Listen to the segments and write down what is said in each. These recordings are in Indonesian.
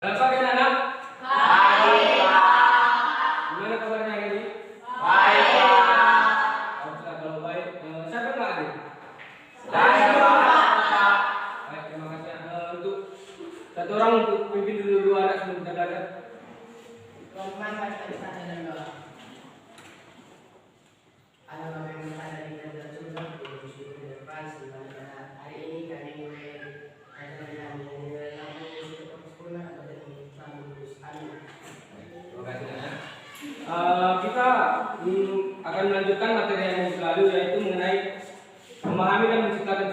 Selamat pagi anak-anak. Baik, Pak. Gimana kabarnya hari ini? Baik, Pak. Alhamdulillah kalau baik. Siapa yang nggak hadir? Saya, Pak. Baik, terima kasih. Untuk satu orang untuk pimpin dulu dua anak sebelum kita belajar. Roman baca sana dan doa. Ada kami minta dari dan sudah bersyukur dan praise dimana hari ini kami mulai ajaran kami lalu untuk sekolah atau dari Bagus. Amin. Terima kasih anak. Kita akan melanjutkan materi yang minggu lalu, yaitu mengenai memahami dan menciptakan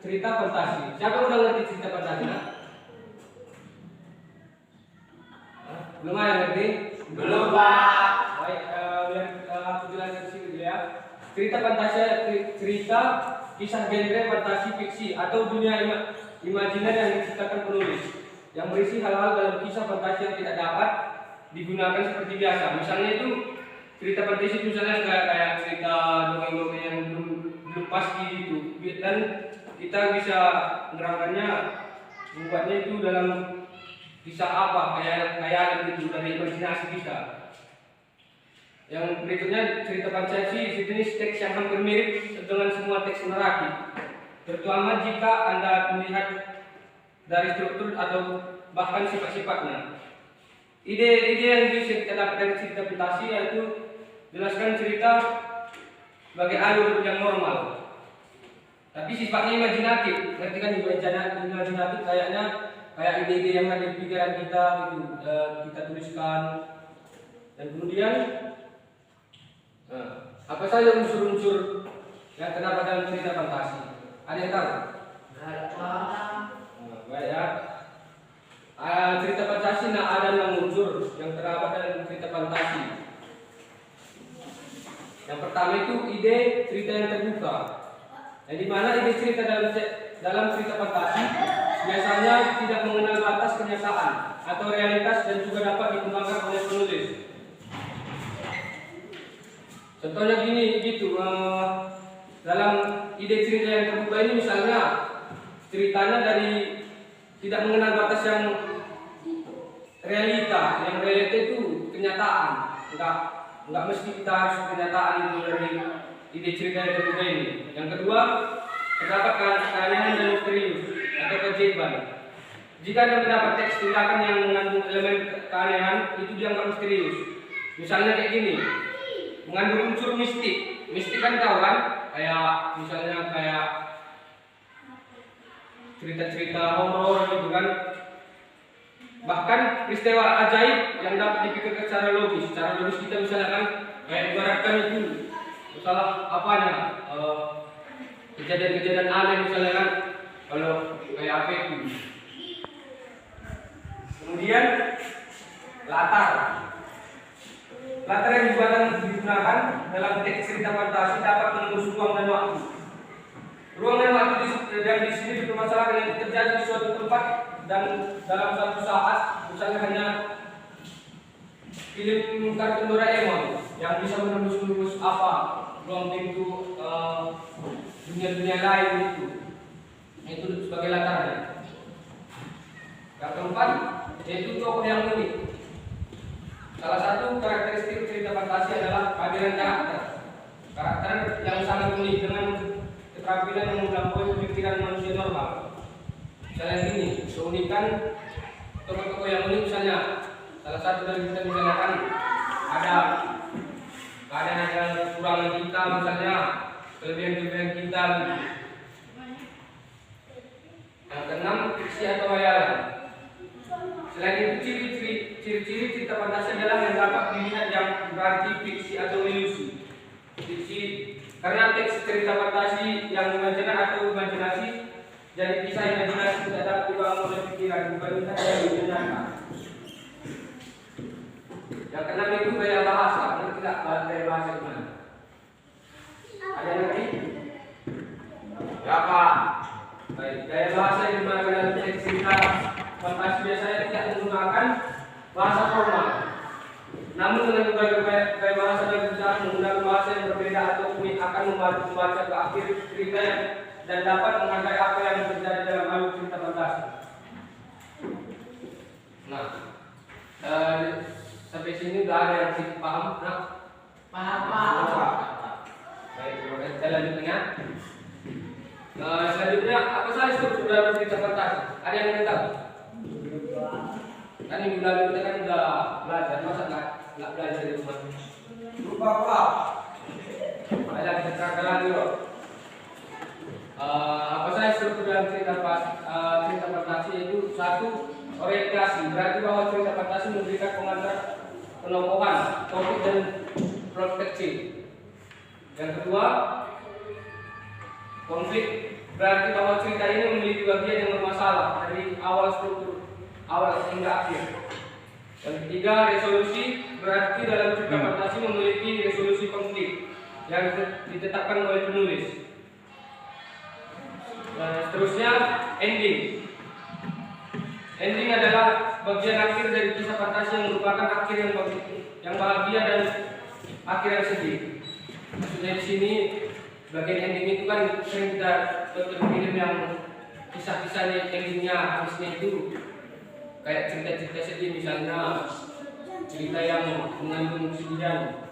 cerita fantasi. Siapa yang udah ngerti cerita fantasi? Nak? Belum ada yang ngerti? Belum, Pak. Baik, biar aku jelaskan sedikit ya. Cerita fantasi adalah cerita kisah genre fantasi fiksi atau dunia imajiner yang diciptakan penulis, yang berisi hal-hal dalam kisah fantasi yang tidak dapat digunakan seperti biasa. Misalnya itu cerita fantasi itu misalnya kayak cerita dongeng-dongeng yang belum pasti gitu. Dan kita bisa menerangkannya, membuatnya itu dalam kisah apa, kayak gitu dari imajinasi kita. Yang berikutnya cerita fantasi sejenis teks yang hampir mirip dengan semua teks naratif, terutama jika Anda melihat dari struktur atau bahkan sifat-sifatnya. Ide-ide yang bisa kita dapat dari cerita fantasi yaitu jelaskan cerita sebagai alur yang normal, tapi sifatnya imajinatif. Ngerti kan imajinatif kayak ide-ide yang ada di pikiran kita gitu, kita tuliskan. Dan kemudian apa saja unsur-unsur yang terdapat dalam cerita fantasi? Ada yang tahu? Baik ya. Cerita fantasi ada 6 unsur yang terdapat dalam cerita fantasi. Yang pertama itu ide cerita yang terbuka. Yang dimana ide cerita dalam cerita fantasi biasanya tidak mengenal batas kenyataan atau realitas dan juga dapat dikembangkan oleh penulis. Contohnya gini gitu, dalam ide cerita yang terbuka ini misalnya ceritanya dari tidak mengenal batas yang realita, yang realita itu kenyataan, enggak mesti kita harus kenyataan itu dari ide cerita yang terbuka ini. Yang kedua, terdapat keanehan dan misterius atau keajaiban. Jika Anda mendapat teks tindakan yang mengandung elemen keanehan, itu dianggap misterius. Misalnya kayak gini, mengandung unsur mistik. Mistik kan tahu kan? Misalnya kayak cerita-cerita horor gitu kan. Bahkan peristiwa ajaib yang dapat dipikirkan secara logis. Secara logis kita misalnya kan kayak ibaratkan itu masalah apanya? Kejadian-kejadian aneh misalnya kan, kalau kayak apa itu. Kemudian latar yang digunakan dalam teks cerita fantasi dapat menembus ruang dan waktu. Ruang dan waktu yang di sini dipermasalahkan yang terjadi di suatu tempat dan dalam suatu saat, misalnya hanya film kartun Doraemon yang bisa menembus apa ruang pintu dunia-dunia lain itu sebagai latarnya. Yang keempat yaitu tokoh yang unik. Salah satu karakteristik cerita fantasi adalah kehadiran karakter yang sangat unik dengan keterampilan yang melampaui pemikiran manusia normal. Misalnya gini, keunikan tokoh-tokoh yang unik misalnya salah satu dari kita misalnya kan ada kekurangan kita misalnya, kelebihan kita gitu. Yang keenam, fiksi atau hayalan. Selain itu ciri-ciri cerita fantasi adalah yang dapat dilihat yang berarti fiksi atau ilusi. Fiksi karena teks cerita fantasi yang imajinasi jadi kisah imajinasi tidak dapat dibangun oleh pikiran, bukan kita yang dinyatakan. Yang keenam itu gaya bahasa. Nanti tidak gaya bahasa gimana? Ada yang ngerti? Ya, Pak. Baik, gaya bahasa yang digunakan dalam teks cerita fantasi biasanya tidak menggunakan bahasa formal. Namun dengan berbagai gaya bahasa dan berbicara menggunakan bahasa yang berbeda atau unik akan membantu membaca ke akhir cerita dan dapat menghargai apa yang terjadi dalam alur cerita fantasi. Nah, sampai sini udah ada yang sedikit paham? Nah, Paham, Pak. baik, terima kasih. Kita lanjutkan. Selanjutnya apa saja struktur dalam cerita fantasi? Ada yang ingin tahu? Kan minggu lalu kita kan udah belajar, masa nggak belajar di rumah? Lupa, Pak. Ada kita terangkan lagi loh. Apa saja struktur dalam cerita fantasi itu? Satu, orientasi, berarti bahwa cerita fantasi memberikan pengantar penokohan, topik dan plot kecil. Yang kedua, konflik, berarti bahwa cerita ini memiliki bagian yang bermasalah dari awal hingga akhir. Yang ketiga, resolusi, berarti dalam cerita fantasi memiliki resolusi konflik yang ditetapkan oleh penulis. Seterusnya, ending. Ending adalah bagian akhir dari kisah fantasi yang merupakan akhir yang bahagia dan akhir yang sedih. Maksudnya di sini bagian ending itu kan sering kita tonton film yang kisah-kisahnya endingnya habisnya itu kayak cerita-cerita sedih, misalnya cerita yang mengandung kesedihan.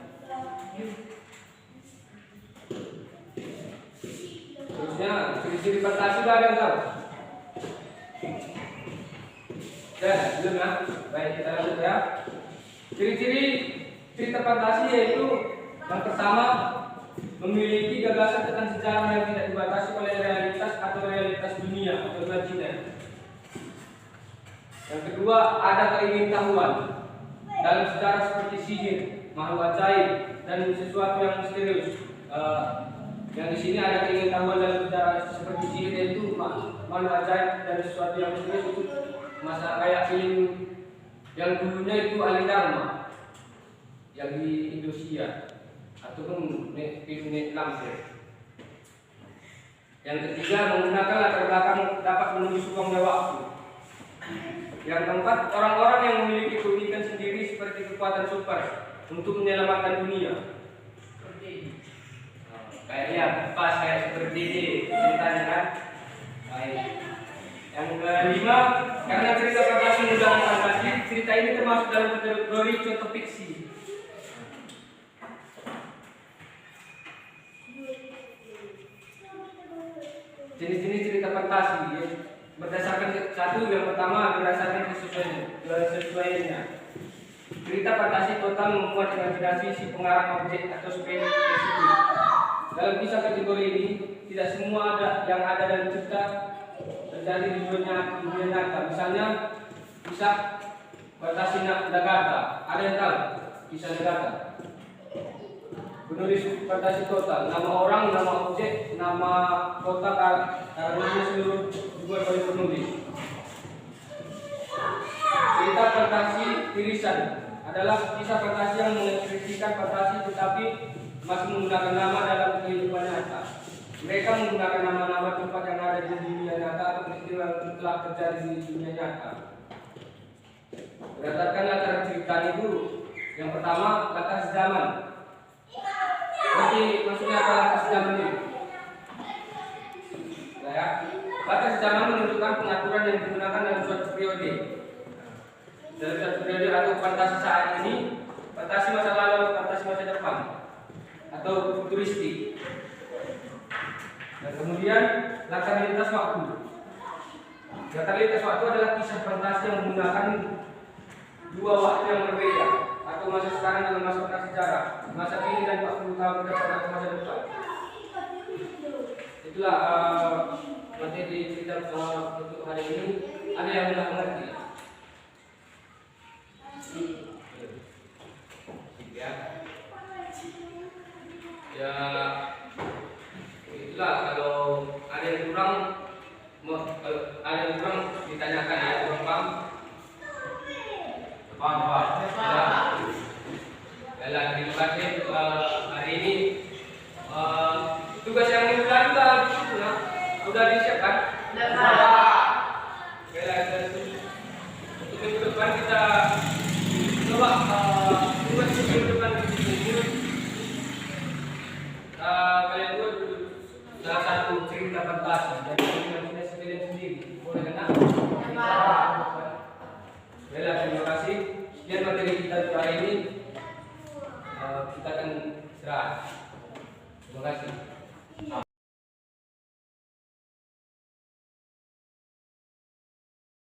Terusnya ciri-ciri fantasi ada yang tahu? Belum ya? Baik, kita lanjut ya. Ciri-ciri cerita fantasi yaitu yang pertama, memiliki gagasan tentang sejarah yang tidak dibatasi oleh realitas atau realitas dunia atau imajiner. Yang kedua, ada keingintahuan dalam sejarah seperti sihir, makhluk ajaib, dan sesuatu yang misterius. Yang di sini ada keingintahuan dalam sejarah seperti sihir, yaitu makhluk ajaib dan sesuatu yang misterius itu masa kayak film yang dulunya itu Ali Dharma yang di Indonesia ataupun film Lampir. Yang ketiga, menggunakan latar belakang dapat menembus ruang dan waktu. Yang keempat, orang-orang yang memiliki keunikan sendiri seperti kekuatan super untuk menyelamatkan dunia. Kayaknya pas kayak seperti ini ceritanya kan. Baik. Yang kelima, karena cerita fantasi mudah fantasi, cerita ini termasuk dalam kategori contoh fiksi. Jenis-jenis cerita fantasi ya, berdasarkan satu, yang pertama berdasarkan kesesuaiannya. Cerita fantasi total memuat imajinasi si pengarang objek atau spesifik. Dalam kisah kategori ini, tidak semua yang ada dalam cerita terjadi di dunia nyata. Misalnya kisah fantasi Nagata. Ada yang tahu kisah Nagata? Penulis fantasi total, nama orang, nama objek, nama kota, karakternya seluruh dibuat oleh penulis. Cerita fantasi irisan adalah kisah fantasi yang mengekspresikan fantasi tetapi masih menggunakan nama dalam kehidupan nyata. Mereka menggunakan nama-nama tempat yang ada di dunia nyata atau peristiwa yang telah terjadi di dunia nyata. Berdasarkan latar cerita itu, yang pertama latar sejaman. Berarti maksudnya apa latar sejaman ini? Ya, latar sejaman menentukan pengaturan yang digunakan dalam suatu periode. Dalam suatu periode atau fantasi saat ini, fantasi masa lalu atau fantasi masa depan, atau futuristik. Dan kemudian latar lintas waktu. Latar lintas waktu adalah kisah fantasi yang menggunakan dua waktu yang berbeda, atau masa sekarang dan masa prasejarah, masa kini dan 40 tahun ke depan atau masa depan. Itulah materi cerita untuk hari ini. Ada yang tidak mengerti? Ya, itulah kalau ada yang kurang, ditanyakan ya, kurang paham. Paham, Pak. Baiklah, terima kasih untuk hari ini. Tugas yang minggu lalu sudah disiapkan. Baiklah, untuk minggu depan kita coba tugas minggu depan ini. Kalian buat salah satu cerita fantasi dari yang sudah sekalian sendiri. Boleh kan? Baiklah. Terima kasih.